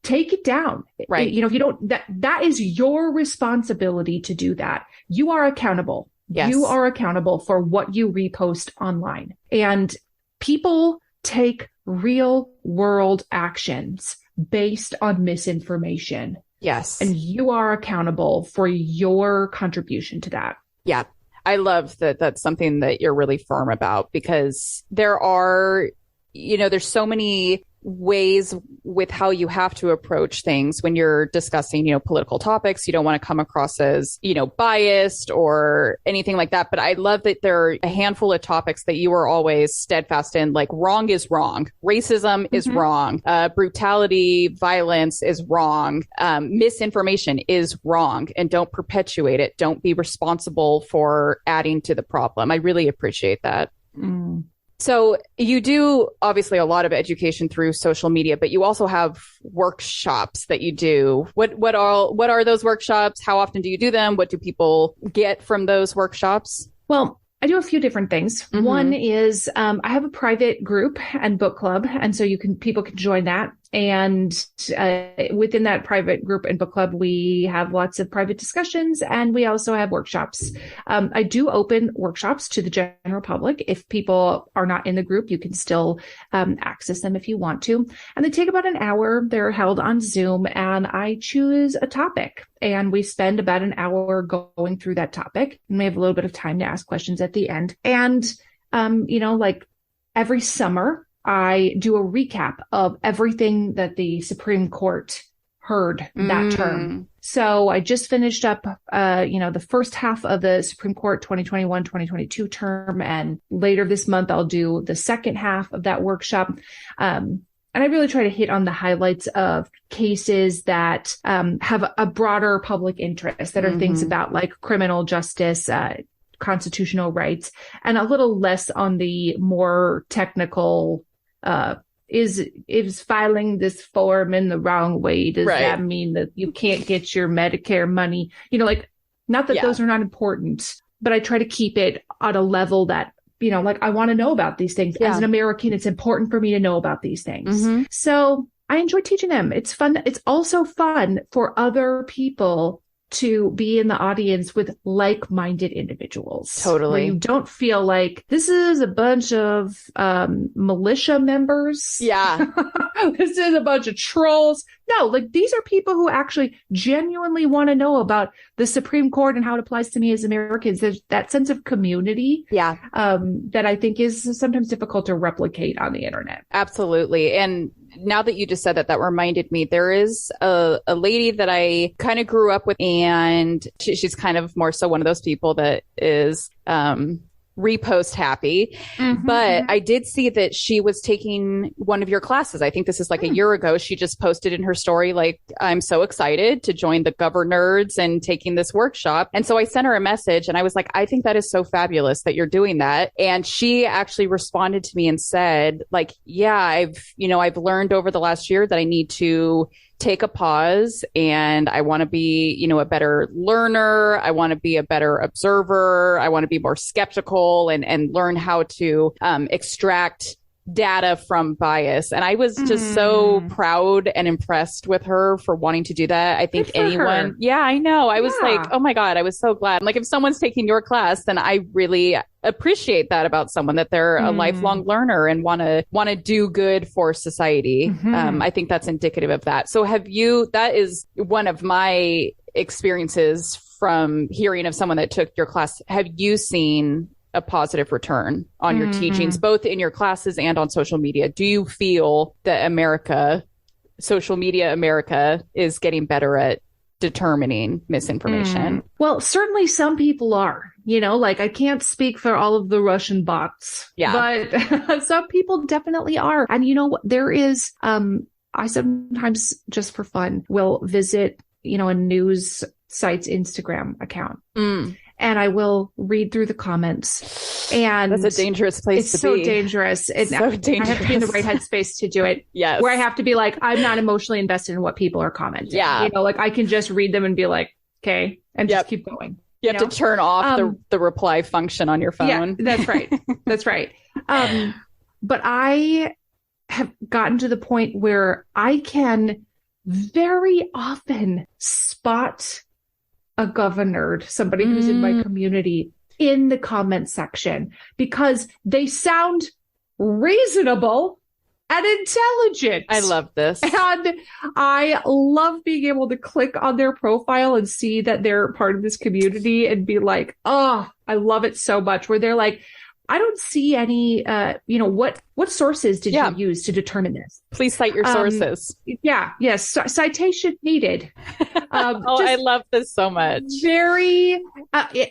take it down. Right. If you don't, that is your responsibility to do that. You are accountable. Yes. You are accountable for what you repost online. And people take real world actions based on misinformation. Yes. And you are accountable for your contribution to that. Yeah. I love that that's something that you're really firm about, because there are, there's so many ways with how you have to approach things when you're discussing, political topics. You don't want to come across as, biased or anything like that. But I love that there are a handful of topics that you are always steadfast in, like wrong is wrong. Racism is wrong. Brutality, violence is wrong. Misinformation is wrong, and don't perpetuate it. Don't be responsible for adding to the problem. I really appreciate that. Mm. So you do obviously a lot of education through social media, but you also have workshops that you do. What are those workshops? How often do you do them? What do people get from those workshops? Well, I do a few different things. Mm-hmm. One is I have a private group and book club, and so people can join that. And within that private group and book club, we have lots of private discussions, and we also have workshops. I do open workshops to the general public. If people are not in the group, you can still access them if you want to. And they take about an hour. They're held on Zoom, and I choose a topic. And we spend about an hour going through that topic. And we have a little bit of time to ask questions at the end. And, like every summer, I do a recap of everything that the Supreme Court heard that term. So I just finished up, the first half of the Supreme Court 2021-2022 term. And later this month, I'll do the second half of that workshop. And I really try to hit on the highlights of cases that have a broader public interest, that are things about like criminal justice, constitutional rights, and a little less on the more technical, is filing this form in the wrong way? Does that mean that you can't get your Medicare money? Not that those are not important, but I try to keep it at a level that, I want to know about these things. As an American, it's important for me to know about these things. So I enjoy teaching them. It's fun. It's also fun for other people to be in the audience with like-minded individuals. Totally. Where you don't feel like this is a bunch of militia members. Yeah. This is a bunch of trolls. No, like these are people who actually genuinely want to know about the Supreme Court and how it applies to me as Americans. There's that sense of community that I think is sometimes difficult to replicate on the internet. Absolutely. And now that you just said that, that reminded me, there is a lady that I kind of grew up with, and she's kind of more so one of those people that is repost happy. But I did see that she was taking one of your classes. I think this is like a year ago. She just posted in her story, like, I'm so excited to join the Nerds and taking this workshop. And so I sent her a message and I was like, I think that is so fabulous that you're doing that. And she actually responded to me and said, like, yeah, I've learned over the last year that I need to take a pause, and I want to be, a better learner. I want to be a better observer. I want to be more skeptical and learn how to extract data from bias. And I was just so proud and impressed with her for wanting to do that. I think anyone, I know. I was like, oh my God, I was so glad. Like, if someone's taking your class, then I really appreciate that about someone, that they're a lifelong learner and want to do good for society. I think that's indicative of that. So that is one of my experiences from hearing of someone that took your class. Have you seen a positive return on your teachings, both in your classes and on social media? Do you feel that social media America is getting better at determining misinformation? Well, certainly some people are, like I can't speak for all of the Russian bots, but some people definitely are. And there is, I sometimes just for fun will visit, a news site's Instagram account. And I will read through the comments. And that's a dangerous place to be. It's so dangerous. I have to be in the right headspace to do it. Yes. Where I have to be like, I'm not emotionally invested in what people are commenting. Yeah. Like I can just read them and be like, okay, and just keep going. You have to turn off the reply function on your phone. Yeah, that's right. That's right. But I have gotten to the point where I can very often spot a governor, somebody who's in my community, in the comment section, because they sound reasonable and intelligent. I love this. And I love being able to click on their profile and see that they're part of this community and be like, oh, I love it so much, where they're like, I don't see any, what sources did you use to determine this? Please cite your sources. Yes. Citation needed. I love this so much. Very,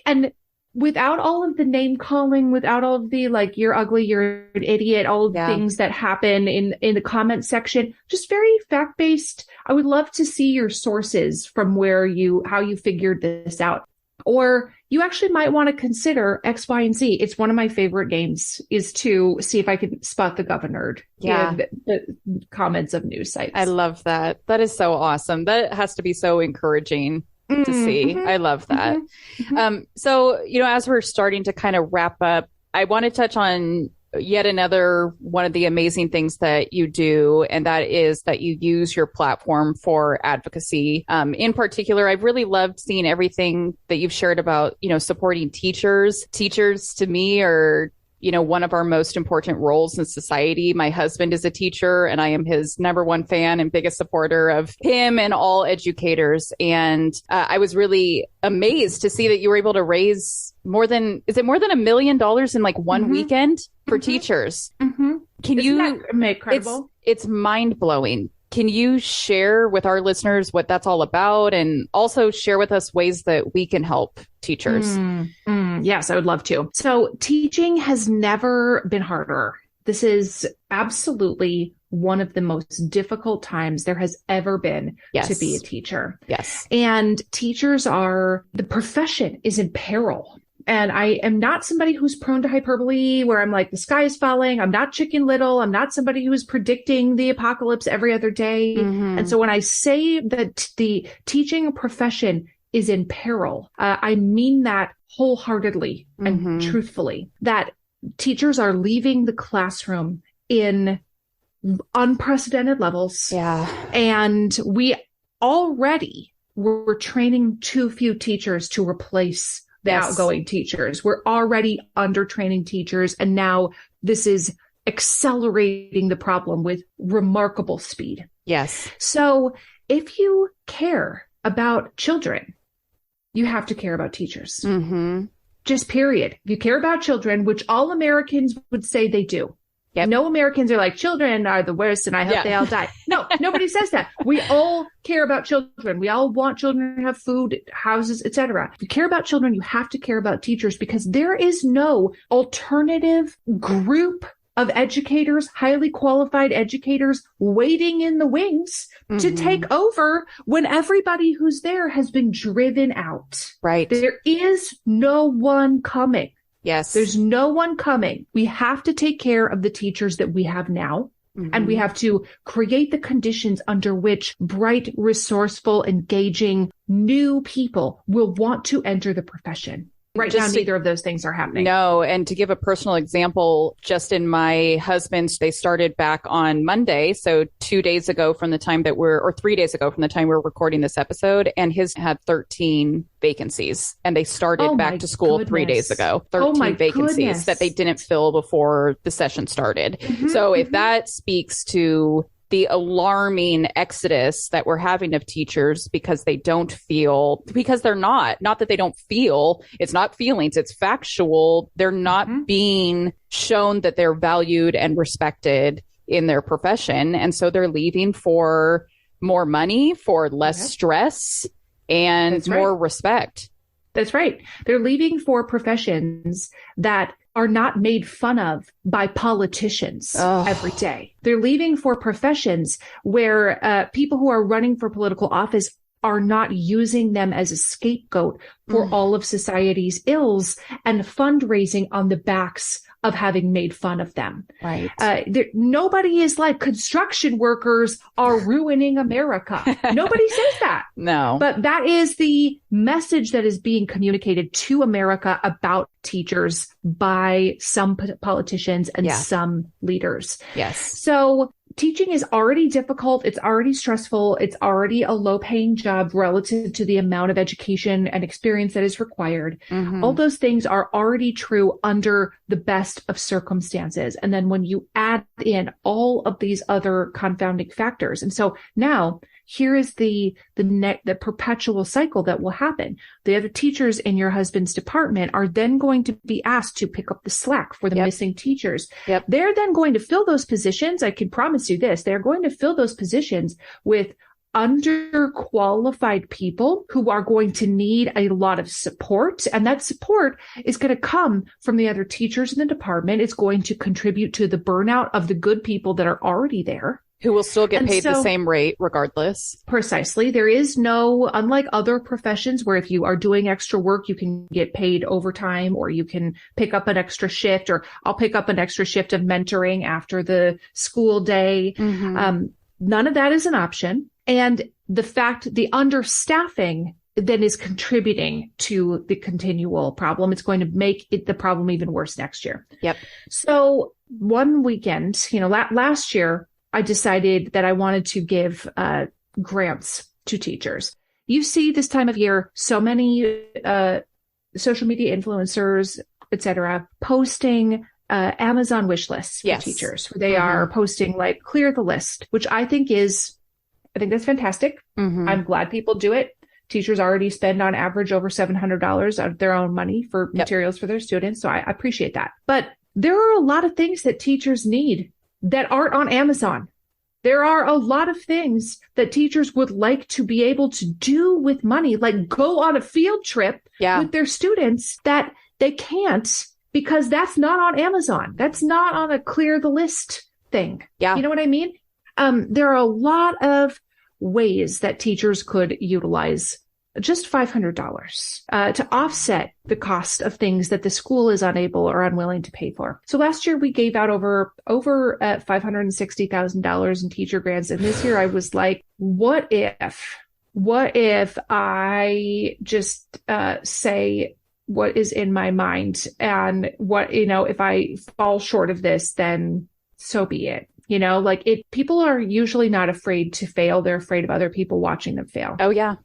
and without all of the name calling, without all of the like, you're ugly, you're an idiot, all of the things that happen in the comment section, just very fact-based. I would love to see your sources from how you figured this out. Or you actually might want to consider X, Y, and Z. It's one of my favorite games is to see if I can spot the governor in the comments of news sites. I love that. That is so awesome. That has to be so encouraging to see. I love that. So, as we're starting to kind of wrap up, I want to touch on yet another one of the amazing things that you do, and that is that you use your platform for advocacy. In particular, I've really loved seeing everything that you've shared about, supporting teachers. Teachers to me are one of our most important roles in society. My husband is a teacher, and I am his number one fan and biggest supporter of him and all educators. And I was really amazed to see that you were able to raise more than $1 million in like one weekend for teachers. Can Isn't that incredible? It's mind blowing. Can you share with our listeners what that's all about, and also share with us ways that we can help teachers? Yes, I would love to. So teaching has never been harder. This is absolutely one of the most difficult times there has ever been to be a teacher. Yes. And the profession is in peril. And I am not somebody who's prone to hyperbole where I'm like, the sky is falling. I'm not Chicken Little. I'm not somebody who's predicting the apocalypse every other day. And so when I say that the teaching profession is in peril, I mean that wholeheartedly and truthfully, that teachers are leaving the classroom in unprecedented levels. Yeah. And we already were training too few teachers to replace the outgoing teachers. We're already undertraining teachers. And now this is accelerating the problem with remarkable speed. Yes. So if you care about children, you have to care about teachers. Just period. If you care about children, which all Americans would say they do. No Americans are like, children are the worst and I hope they all die. No, nobody says that. We all care about children. We all want children to have food, houses, etc. If you care about children, you have to care about teachers, because there is no alternative group of educators, highly qualified educators waiting in the wings to take over when everybody who's there has been driven out. Right. There is no one coming. Yes. There's no one coming. We have to take care of the teachers that we have now. And we have to create the conditions under which bright, resourceful, engaging new people will want to enter the profession. Right now, neither of those things are happening. No. And to give a personal example, Justin, my husband, they started back on Monday. So 2 days ago from the time or 3 days ago from the time we're recording this episode, and his had 13 vacancies, and they started back to school 3 days ago. 13 vacancies that they didn't fill before the session started. So if that speaks to the alarming exodus that we're having of teachers because they're not that they don't feel, it's not feelings, it's factual. They're not being shown that they're valued and respected in their profession. And so they're leaving for more money, for less stress, and more respect. That's right. They're leaving for professions that are not made fun of by politicians every day. They're leaving for professions where people who are running for political office are not using them as a scapegoat for all of society's ills and fundraising on the backs of having made fun of them. Right. Nobody is like, construction workers are ruining America. Nobody says that. No. But that is the message that is being communicated to America about teachers by some politicians and some leaders. Yes. So teaching is already difficult. It's already stressful. It's already a low-paying job relative to the amount of education and experience that is required. All those things are already true under the best of circumstances. And then when you add in all of these other confounding factors, and so now here is the perpetual cycle that will happen. The other teachers in your husband's department are then going to be asked to pick up the slack for the missing teachers. Yep. They're then going to fill those positions. I can promise you this. They're going to fill those positions with underqualified people who are going to need a lot of support. And that support is going to come from the other teachers in the department. It's going to contribute to the burnout of the good people that are already there. Who will still get paid the same rate regardless. Precisely. There is no, unlike other professions where if you are doing extra work, you can get paid overtime, or you can pick up an extra shift, or I'll pick up an extra shift of mentoring after the school day. None of that is an option. And the understaffing then is contributing to the continual problem. It's going to make the problem even worse next year. Yep. So one weekend, last year, I decided that I wanted to give grants to teachers. You see this time of year, so many social media influencers, et cetera, posting Amazon wish lists for teachers. Where they are posting like, clear the list, which I think that's fantastic. I'm glad people do it. Teachers already spend on average over $700 of their own money for materials for their students. So I appreciate that. But there are a lot of things that teachers need that aren't on Amazon. There are a lot of things that teachers would like to be able to do with money, like go on a field trip with their students, that they can't because that's not on Amazon. That's not on a clear the list thing. Yeah. You know what I mean? There are a lot of ways that teachers could utilize just $500 to offset the cost of things that the school is unable or unwilling to pay for. So last year we gave out over $560,000 in teacher grants. And this year I was like, what if I just say what is in my mind, and what, if I fall short of this, then so be it. People are usually not afraid to fail. They're afraid of other people watching them fail. Oh, yeah.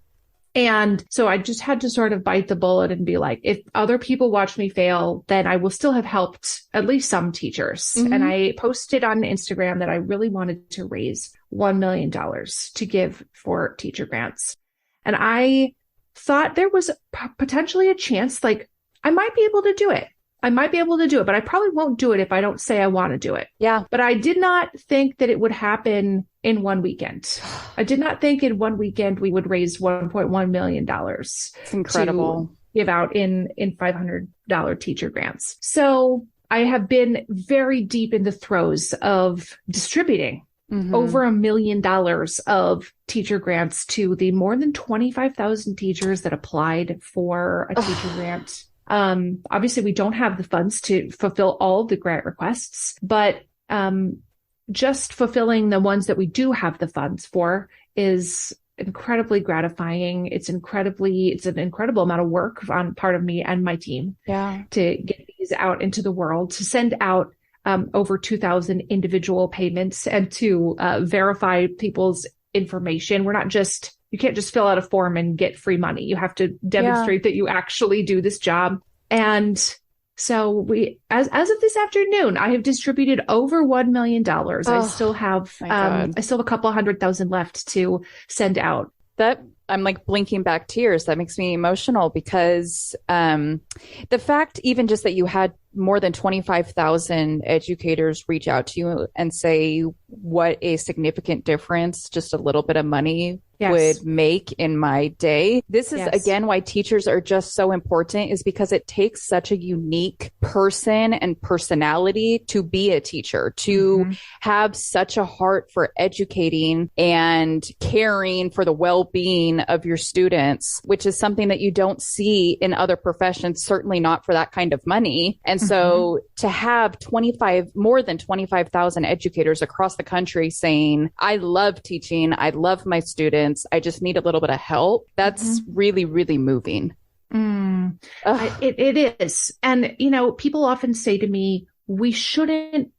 And so I just had to sort of bite the bullet and be like, if other people watch me fail, then I will still have helped at least some teachers. And I posted on Instagram that I really wanted to raise $1 million to give for teacher grants. And I thought there was potentially a chance, like I might be able to do it. But I probably won't do it if I don't say I want to do it. Yeah. But I did not think that it would happen in one weekend. I did not think in one weekend we would raise $1.1 million. It's incredible. To give out in $500 teacher grants. So I have been very deep in the throes of distributing over $1 million of teacher grants to the more than 25,000 teachers that applied for a teacher grant. Obviously we don't have the funds to fulfill all the grant requests, but just fulfilling the ones that we do have the funds for is incredibly gratifying. It's an incredible amount of work on part of me and my team to get these out into the world, to send out over 2,000 individual payments, and to verify people's information. You can't just fill out a form and get free money. You have to demonstrate that you actually do this job. And so as of this afternoon, I have distributed over $1 million. I still have a couple 100,000 left to send out. That I'm like blinking back tears. That makes me emotional because the fact even just that you had more than 25,000 educators reach out to you and say what a significant difference just a little bit of money would make in my day. This is again why teachers are just so important, is because it takes such a unique person and personality to be a teacher, to have such a heart for educating and caring for the well-being of your students, which is something that you don't see in other professions, certainly not for that kind of money. And so to have more than 25,000 educators across the country saying, I love teaching, I love my students, I just need a little bit of help. That's really, really moving. It is. And, people often say to me, we shouldn't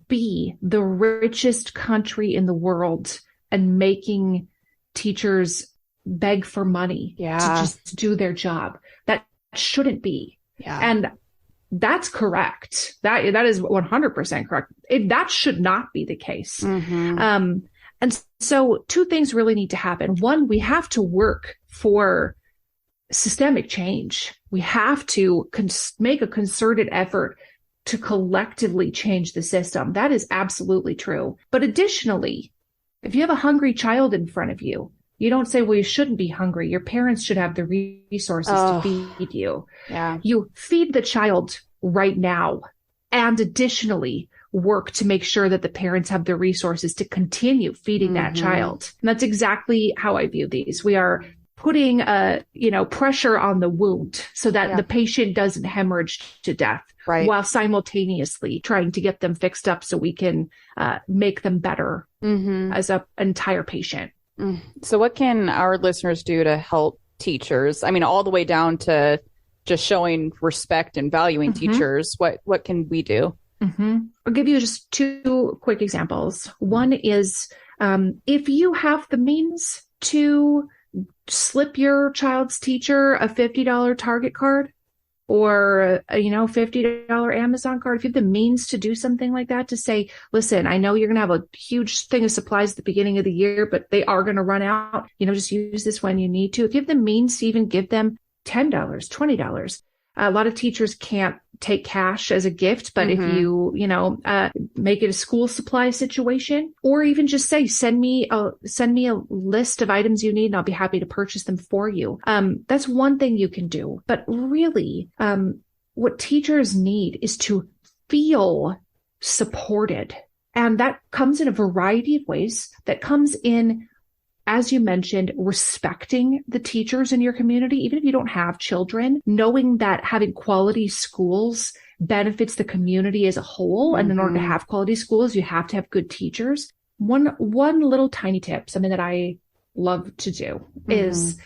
be the richest country in the world and making teachers beg for money to just do their job. That shouldn't be. Yeah. And that's correct. That is 100% correct. That should not be the case. And so two things really need to happen. One, we have to work for systemic change. We have to make a concerted effort to collectively change the system. That is absolutely true. But additionally, if you have a hungry child in front of you, you don't say, well, you shouldn't be hungry. Your parents should have the resources to feed you. Yeah. You feed the child right now, and additionally work to make sure that the parents have the resources to continue feeding that child. And that's exactly how I view these. We are putting pressure on the wound so that the patient doesn't hemorrhage to death, while simultaneously trying to get them fixed up so we can make them better as an entire patient. So what can our listeners do to help teachers? I mean, all the way down to just showing respect and valuing teachers. What can we do? I'll give you just two quick examples. One is if you have the means to slip your child's teacher a $50 Target card or $50 Amazon card, if you have the means to do something like that, to say, listen, I know you're going to have a huge thing of supplies at the beginning of the year, but they are going to run out. Just use this when you need to. If you have the means to even give them $10, $20. A lot of teachers can't take cash as a gift, but if you, make it a school supply situation, or even just say, send me a list of items you need and I'll be happy to purchase them for you. That's one thing you can do. But really, what teachers need is to feel supported. And that comes in a variety of ways. That comes in, as you mentioned, respecting the teachers in your community, even if you don't have children, knowing that having quality schools benefits the community as a whole. And in order to have quality schools, you have to have good teachers. One little tiny tip, something that I love to do, is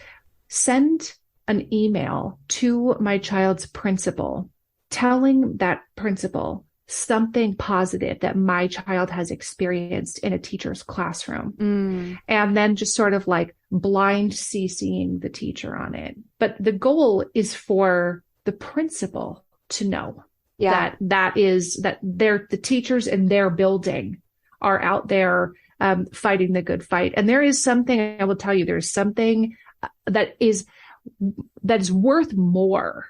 send an email to my child's principal, telling that principal something positive that my child has experienced in a teacher's classroom. And then just sort of like blind CCing the teacher on it. But the goal is for the principal to know that the teachers in their building are out there fighting the good fight. And there is something, I will tell you, there's something that is worth more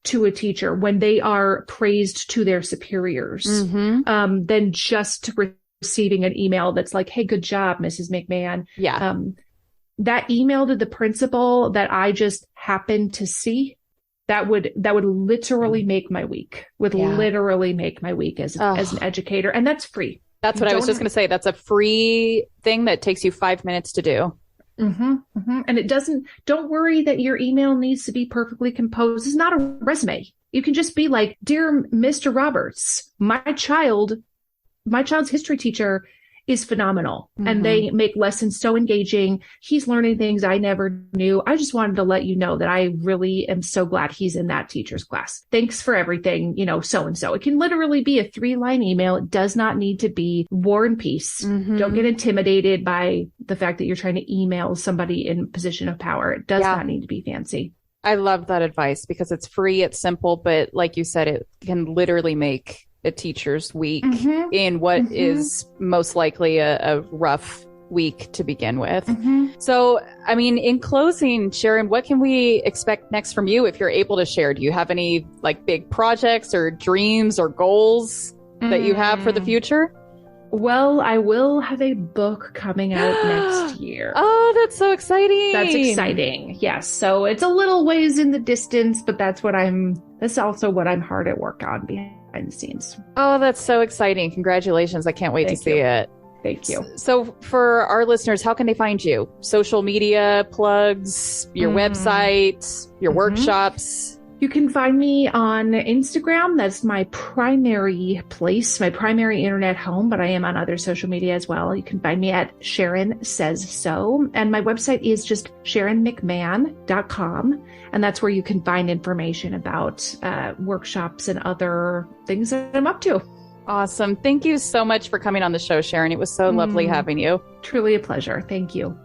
to a teacher when they are praised to their superiors than just receiving an email that's like, hey, good job, Mrs. McMahon. That email to the principal that I just happened to see, that would literally make my week, literally make my week as an educator. And that's free. That's what I was just going to say. That's a free thing that takes you 5 minutes to do. And don't worry that your email needs to be perfectly composed. It's not a resume. You can just be like, dear Mr. Roberts, my child's history teacher is phenomenal and they make lessons so engaging. He's learning things I never knew. I just wanted to let you know that I really am so glad he's in that teacher's class. Thanks for everything, so-and-so. It can literally be a 3-line email. It does not need to be War and Peace. Don't get intimidated by the fact that you're trying to email somebody in a position of power. It does not need to be fancy. I love that advice because it's free, it's simple, but like you said, it can literally make a teacher's week in what is most likely a rough week to begin with. So, I mean, in closing, Sharon, what can we expect next from you if you're able to share? Do you have any big projects or dreams or goals that you have for the future? Well, I will have a book coming out next year. Oh, that's so exciting. That's exciting. Yes. So it's a little ways in the distance, but that's also what I'm hard at work on behind the scenes. Oh, that's so exciting. Congratulations. I can't wait to see it. Thank you. So for our listeners, how can they find you? Social media plugs, your website, your workshops? You can find me on Instagram. That's my primary place, my primary internet home, but I am on other social media as well. You can find me at Sharon Says So. And my website is just SharonMcMahon.com. And that's where you can find information about workshops and other things that I'm up to. Awesome. Thank you so much for coming on the show, Sharon. It was so lovely having you. Truly a pleasure. Thank you.